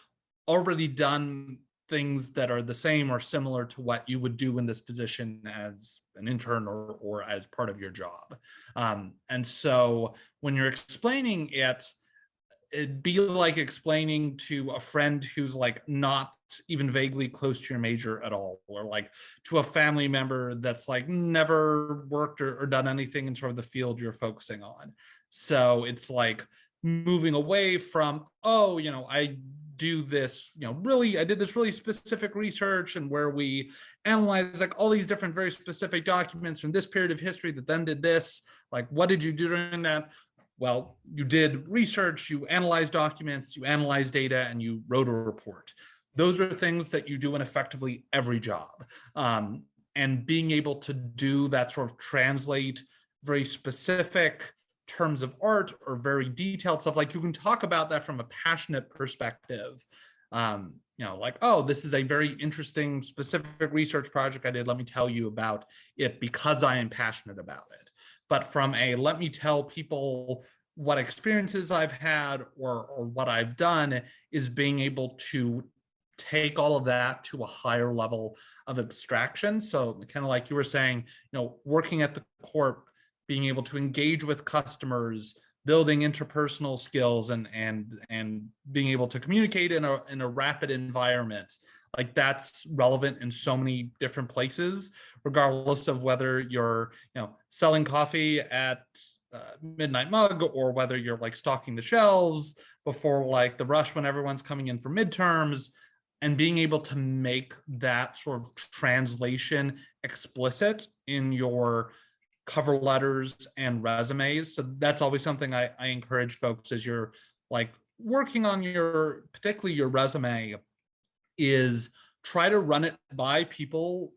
already done things that are the same or similar to what you would do in this position as an intern or as part of your job? And so when you're explaining it, it'd be like explaining to a friend who's like not even vaguely close to your major at all, or like to a family member that's like never worked or done anything in sort of the field you're focusing on. So it's like moving away from, oh, you know, I do this, you know, really, I did this really specific research and where we analyze like all these different very specific documents from this period of history that then did this. Like, what did you do during that? Well, you did research, you analyzed documents, you analyzed data, and you wrote a report. Those are things that you do in effectively every job. And being able to do that sort of translate very specific terms of art or very detailed stuff, like you can talk about that from a passionate perspective. You know, like, oh, this is a very interesting specific research project I did. Let me tell you about it because I am passionate about it. But from a let me tell people what experiences I've had or what I've done, is being able to take all of that to a higher level of abstraction. So kind of like you were saying, you know, working at the corp, being able to engage with customers, building interpersonal skills and being able to communicate in a rapid environment. Like that's relevant in so many different places, regardless of whether you're, you know, selling coffee at Midnight Mug or whether you're like stocking the shelves before like the rush when everyone's coming in for midterms, and being able to make that sort of translation explicit in your cover letters and resumes. So that's always something I encourage folks as you're like working on your, particularly your resume, is try to run it by people,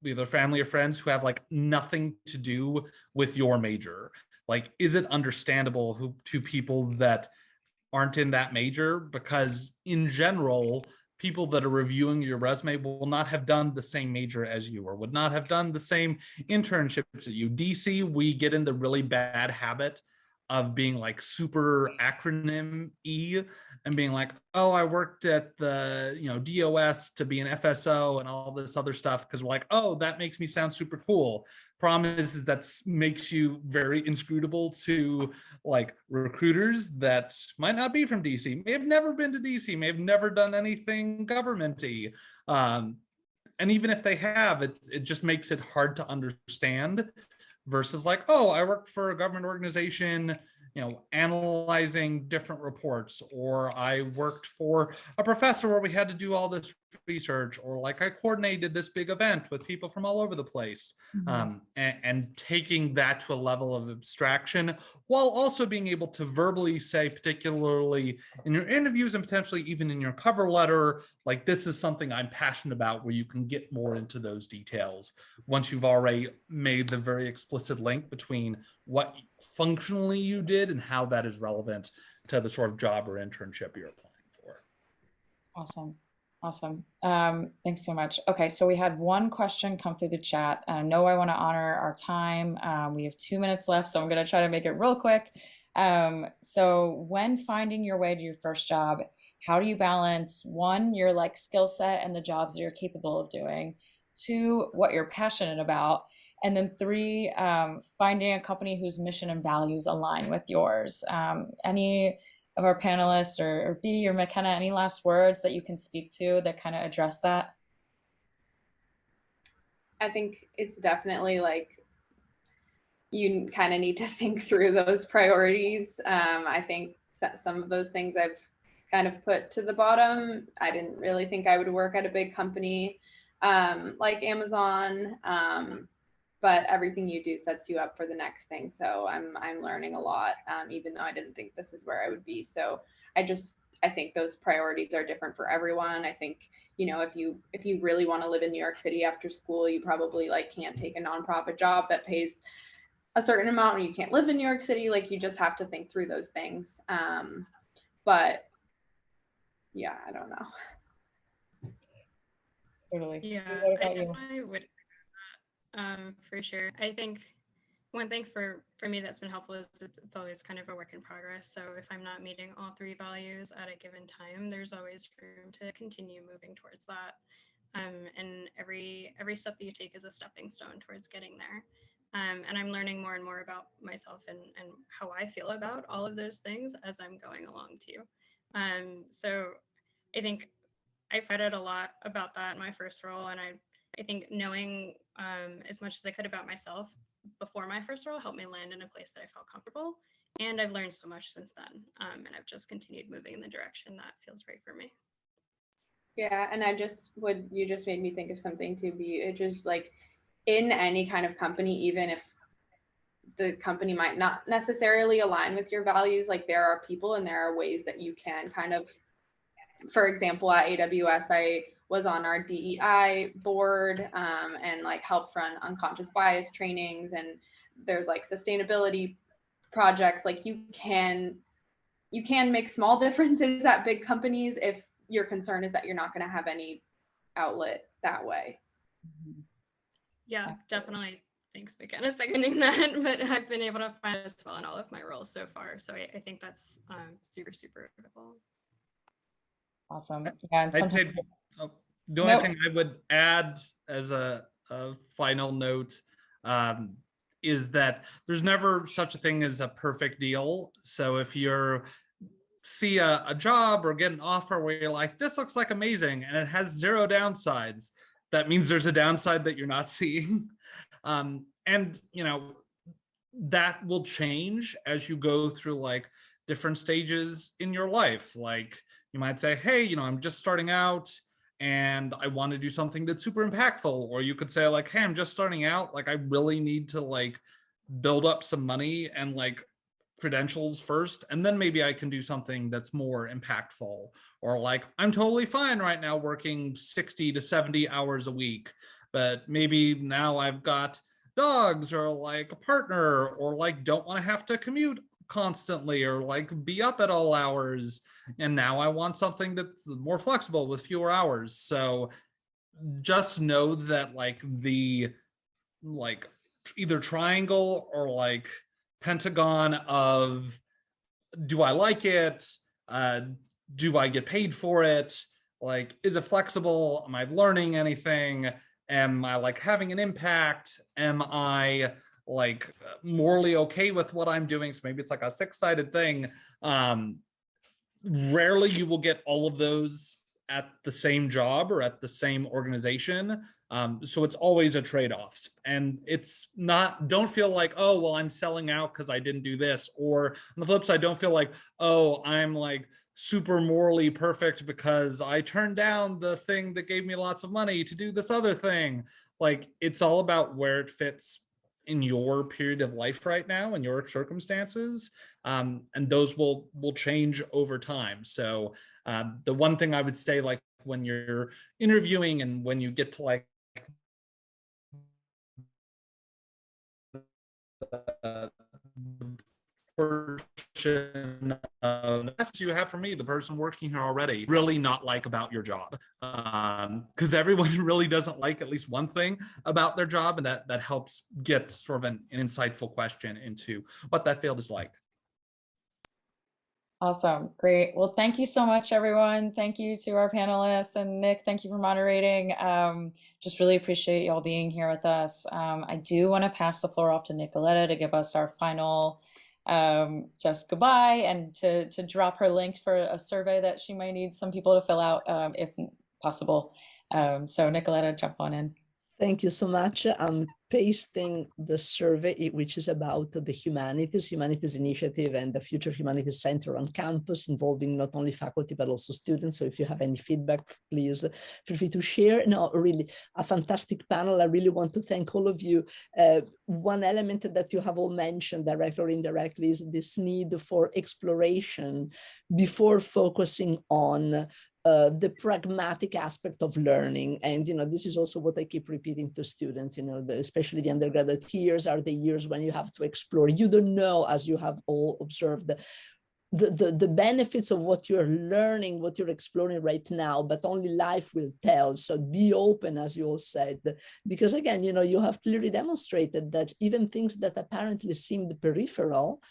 either family or friends, who have like nothing to do with your major. Like, is it understandable to people that aren't in that major? Because in general, people that are reviewing your resume will not have done the same major as you, or would not have done the same internships at you. DC, we get in the really bad habit of being like super acronym-y and being like, oh, I worked at the, you know, DOS to be an FSO and all this other stuff, because we're like, oh, that makes me sound super cool. Problem is that makes you very inscrutable to like recruiters that might not be from DC, may have never been to DC, may have never done anything government-y. And even if they have, it just makes it hard to understand versus like, oh, I work for a government organization, you know, analyzing different reports, or I worked for a professor where we had to do all this research, or like I coordinated this big event with people from all over the place. And taking that to a level of abstraction while also being able to verbally say, particularly in your interviews and potentially even in your cover letter, like, this is something I'm passionate about, where you can get more into those details once you've already made the very explicit link between what functionally you did and how that is relevant to the sort of job or internship you're applying for. Awesome. Awesome. Thanks so much. Okay, so we had one question come through the chat. I know I want to honor our time. We have 2 minutes left, so I'm going to try to make it real quick. So when finding your way to your first job, how do you balance, one, your like skill set and the jobs that you're capable of doing, two, what you're passionate about, and then three, finding a company whose mission and values align with yours? Any of our panelists, or B or McKenna, any last words that you can speak to that kind of address that? I think it's definitely like, you kind of need to think through those priorities. I think some of those things I've kind of put to the bottom. I didn't really think I would work at a big company like Amazon, but everything you do sets you up for the next thing. So I'm learning a lot, even though I didn't think this is where I would be. So I think those priorities are different for everyone. I think, you know, if you really want to live in New York City after school, you probably like can't take a nonprofit job that pays a certain amount, and you can't live in New York City. Like, you just have to think through those things. But yeah, I don't know. Totally. Yeah, What I about you? definitely would, for sure. I think one thing for me that's been helpful is it's always kind of a work in progress. So if I'm not meeting all three values at a given time, there's always room to continue moving towards that. And every step that you take is a stepping stone towards getting there. And I'm learning more and more about myself and how I feel about all of those things as I'm going along too. So I think I've read a lot about that in my first role, and I think knowing as much as I could about myself before my first role helped me land in a place that I felt comfortable. And I've learned so much since then. And I've just continued moving in the direction that feels right for me. Yeah, and you just made me think of something to be, it just like, in any kind of company, even if the company might not necessarily align with your values, like, there are people and there are ways that you can kind of, for example, at AWS, I was on our DEI board, and like helped run unconscious bias trainings, and there's like sustainability projects. Like, you can make small differences at big companies if your concern is that you're not going to have any outlet that way. Yeah, definitely. Thanks, McKenna, seconding that. But I've been able to find it as well in all of my roles so far. So I think that's super, super critical. Awesome. Yeah, and I'd sometimes say the only thing I would add as a final note is that there's never such a thing as a perfect deal. So if you're see a job or get an offer where you're like, this looks like amazing, and it has zero downsides, that means there's a downside that you're not seeing. And, you know, that will change as you go through like different stages in your life. Like, you might say, hey, you know, I'm just starting out and I want to do something that's super impactful. Or you could say like, hey, I'm just starting out. Like, I really need to like build up some money and like credentials first, and then maybe I can do something that's more impactful. Or like, I'm totally fine right now working 60 to 70 hours a week, but maybe now I've got dogs or like a partner, or like don't want to have to commute constantly or like be up at all hours, and now I want something that's more flexible with fewer hours. So just know that like the either triangle or like pentagon of, do I like it? Do I get paid for it? Like, is it flexible? Am I learning anything? Am I like having an impact? Am I like morally okay with what I'm doing? So maybe it's like a six-sided thing. Rarely you will get all of those at the same job or at the same organization. So it's always a trade-off. And it's not, don't feel like, oh, well, I'm selling out because I didn't do this. Or on the flip side, don't feel like, oh, I'm like super morally perfect because I turned down the thing that gave me lots of money to do this other thing. Like, it's all about where it fits in your period of life right now and your circumstances, and those will change over time. So the one thing I would say, like when you're interviewing and when you get to like portion of the message you have for me, the person working here already, really not like about your job, because everyone really doesn't like at least one thing about their job, and that helps get sort of an insightful question into what that field is like. Awesome. Great. Well, thank you so much, everyone. Thank you to our panelists, and Nick, thank you for moderating. Just really appreciate y'all being here with us. I do want to pass the floor off to Nicoletta to give us our final just goodbye, and to drop her link for a survey that she might need some people to fill out if possible. So Nicoletta, jump on in. Thank you so much. I'm pasting the survey, which is about the Humanities Initiative and the Future Humanities Center on campus, involving not only faculty, but also students. So if you have any feedback, please feel free to share. No, really, a fantastic panel. I really want to thank all of you. One element that you have all mentioned, directly or indirectly, is this need for exploration before focusing on the pragmatic aspect of learning. And, this is also what I keep repeating to students, especially the undergraduate years are the years when you have to explore. You don't know, as you have all observed, the benefits of what you're learning, what you're exploring right now, but only life will tell. So be open, as you all said, because again, you have clearly demonstrated that even things that apparently seemed peripheral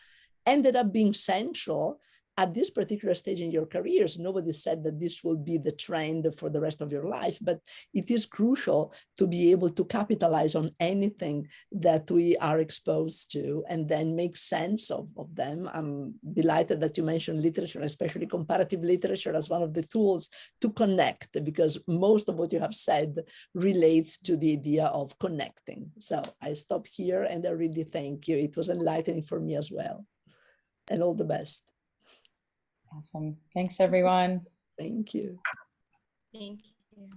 ended up being central at this particular stage in your careers. Nobody said that this will be the trend for the rest of your life, but it is crucial to be able to capitalize on anything that we are exposed to and then make sense of them. I'm delighted that you mentioned literature, especially comparative literature, as one of the tools to connect, because most of what you have said relates to the idea of connecting. So I stop here, and I really thank you. It was enlightening for me as well. And all the best. Awesome. Thanks, everyone. Thank you. Thank you.